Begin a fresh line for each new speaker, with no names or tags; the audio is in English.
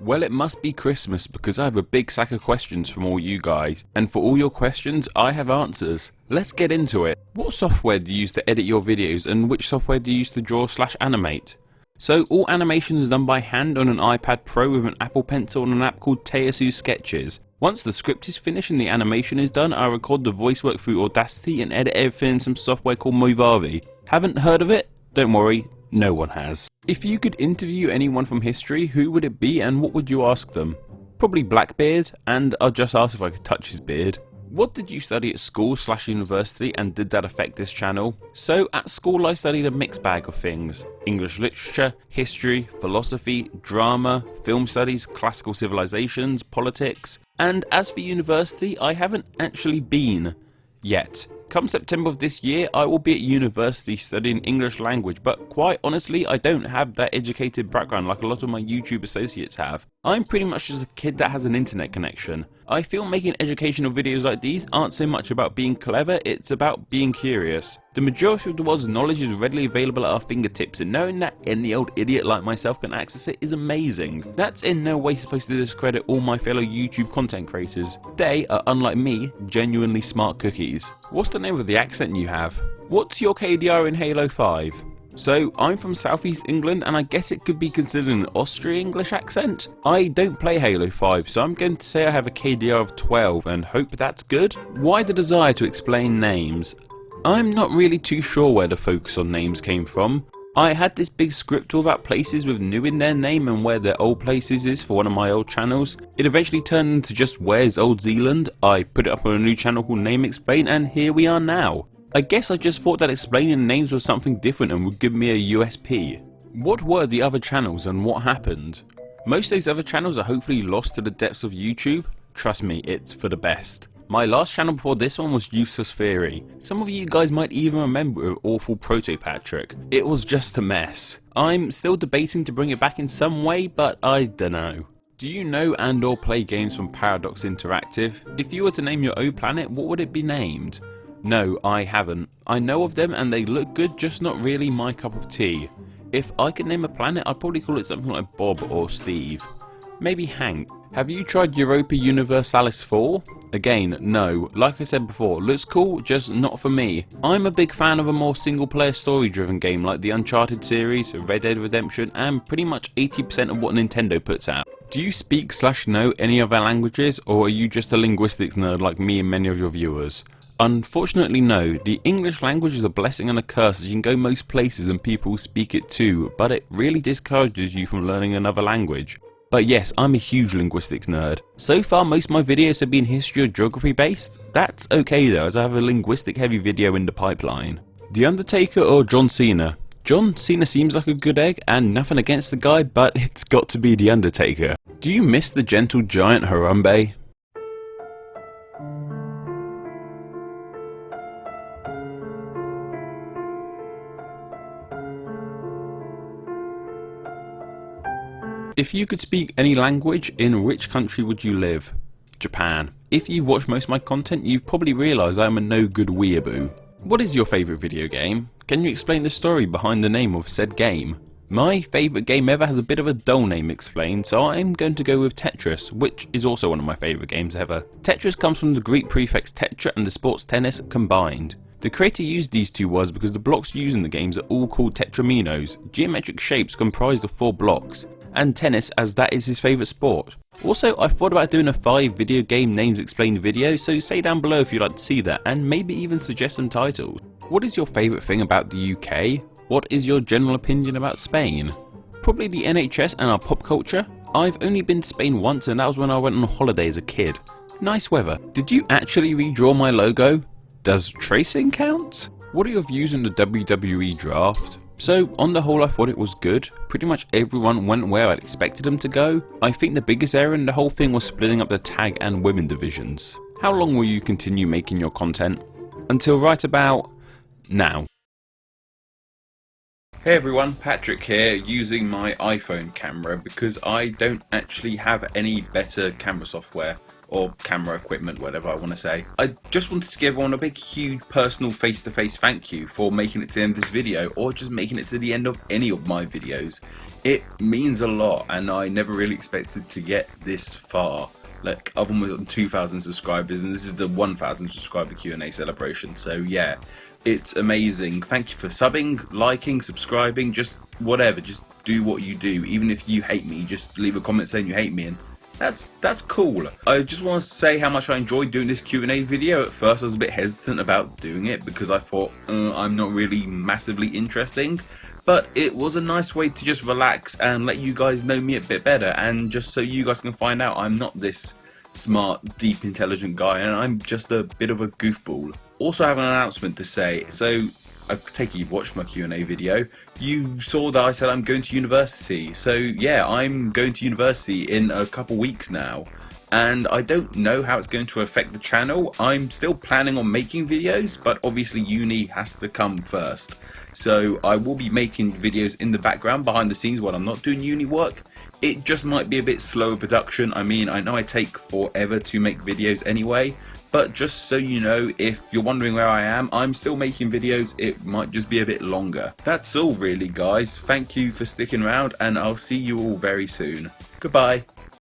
Well, it must be Christmas because I have a big sack of questions from all you guys, and for all your questions I have answers. Let's get into it. What software do you use to edit your videos, and which software do you use to draw/animate? So all animation is done by hand on an iPad Pro with an Apple Pencil and an app called TETRIS Sketches. Once the script is finished and the animation is done, I record the voice work through Audacity and edit everything in some software called Movavi. Haven't heard of it? Don't worry, no one has. If you could interview anyone from history, who would it be and what would you ask them? Probably Blackbeard, and I'll just ask if I could touch his beard. What did you study at school/university, and did that affect this channel? So at school I studied a mixed bag of things. English literature, history, philosophy, drama, film studies, classical civilizations, politics. And as for university, I haven't actually been yet. Come September of this year, I will be at university studying English language, but quite honestly, I don't have that educated background like a lot of my YouTube associates have. I'm pretty much just a kid that has an internet connection. I feel making educational videos like these aren't so much about being clever, it's about being curious. The majority of the world's knowledge is readily available at our fingertips, and knowing that any old idiot like myself can access it is amazing. That's in no way supposed to discredit all my fellow YouTube content creators. They are, unlike me, genuinely smart cookies. What's the name of the accent you have? What's your KDR in Halo 5? So, I'm from southeast England, and I guess it could be considered an Austrian-English accent? I don't play Halo 5, so I'm going to say I have a KDR of 12 and hope that's good. Why the desire to explain names? I'm not really too sure where the focus on names came from. I had this big script all about places with new in their name and where their old places is for one of my old channels. It eventually turned into just Where's Old Zealand. I put it up on a new channel called Name Explain, and here we are now. I guess I just thought that explaining names was something different and would give me a USP. What were the other channels and what happened? Most of these other channels are hopefully lost to the depths of YouTube. Trust me, it's for the best. My last channel before this one was Useless Theory. Some of you guys might even remember Awful Proto Patrick. It was just a mess. I'm still debating to bring it back in some way, but I dunno. Do you know and or play games from Paradox Interactive? If you were to name your own planet, what would it be named? No, I haven't. I know of them and they look good, just not really my cup of tea. If I could name a planet, I'd probably call it something like Bob or Steve. Maybe Hank. Have you tried Europa Universalis 4? Again, no. Like I said before, looks cool, just not for me. I'm a big fan of a more single player story driven game like the Uncharted series, Red Dead Redemption, and pretty much 80% of what Nintendo puts out. Do you speak/know any other languages, or are you just a linguistics nerd like me and many of your viewers? Unfortunately no, the English language is a blessing and a curse as you can go most places and people speak it too, but it really discourages you from learning another language. But yes, I'm a huge linguistics nerd. So far most of my videos have been history or geography based. That's okay though, as I have a linguistic heavy video in the pipeline. The Undertaker or John Cena? John Cena seems like a good egg, and nothing against the guy, but it's got to be the Undertaker. Do you miss the gentle giant Harambe? If you could speak any language, in which country would you live? Japan. If you've watched most of my content, you've probably realised I'm a no good weeaboo. What is your favourite video game? Can you explain the story behind the name of said game? My favourite game ever has a bit of a dull name explained, so I'm going to go with Tetris, which is also one of my favourite games ever. Tetris comes from the Greek prefix tetra and the sports tennis combined. The creator used these two words because the blocks used in the games are all called TETROMINOS, geometric shapes comprised of 4 blocks. And tennis, as that is his favourite sport. Also, I thought about doing a 5 video game names explained video, so say down below if you'd like to see that, and maybe even suggest some titles. What is your favourite thing about the UK? What is your general opinion about Spain? Probably the NHS and our pop culture. I've only been to Spain once, and that was when I went on holiday as a kid. Nice weather. Did you actually redraw my logo? Does tracing count? What are your views on the WWE draft? So, on the whole I thought it was good. Pretty much everyone went where I'd expected them to go. I think the biggest error in the whole thing was splitting up the tag and women divisions. How long will you continue making your content? Until right about now. Hey everyone, Patrick here, using my iPhone camera because I don't actually have any better camera software or camera equipment, whatever I want to say. I just wanted to give everyone a big, huge, personal face-to-face thank you for making it to the end of this video, or just making it to the end of any of my videos. It means a lot, and I never really expected to get this far. Like, I've almost got 2,000 subscribers, and this is the 1,000 subscriber Q&A celebration, so yeah. It's amazing. Thank you for subbing, liking, subscribing, just whatever. Just do what you do. Even if you hate me, just leave a comment saying you hate me, and that's cool. I just want to say how much I enjoyed doing this Q&A video. At first I was a bit hesitant about doing it because I thought I'm not really massively interesting. But it was a nice way to just relax and let you guys know me a bit better, and just so you guys can find out I'm not this smart, deep, intelligent guy, and I'm just a bit of a goofball. Also, I have an announcement to say. So, I take it you've watched my Q&A video. You saw that I said I'm going to university. So yeah, I'm going to university in a couple weeks now, and I don't know how it's going to affect the channel. I'm still planning on making videos, but obviously uni has to come first. So I will be making videos in the background, behind the scenes, while I'm not doing uni work. It just might be a bit slower production. I mean, I know I take forever to make videos anyway, but just so you know, if you're wondering where I am, I'm still making videos. It might just be a bit longer. That's all really, guys. Thank you for sticking around, and I'll see you all very soon. Goodbye.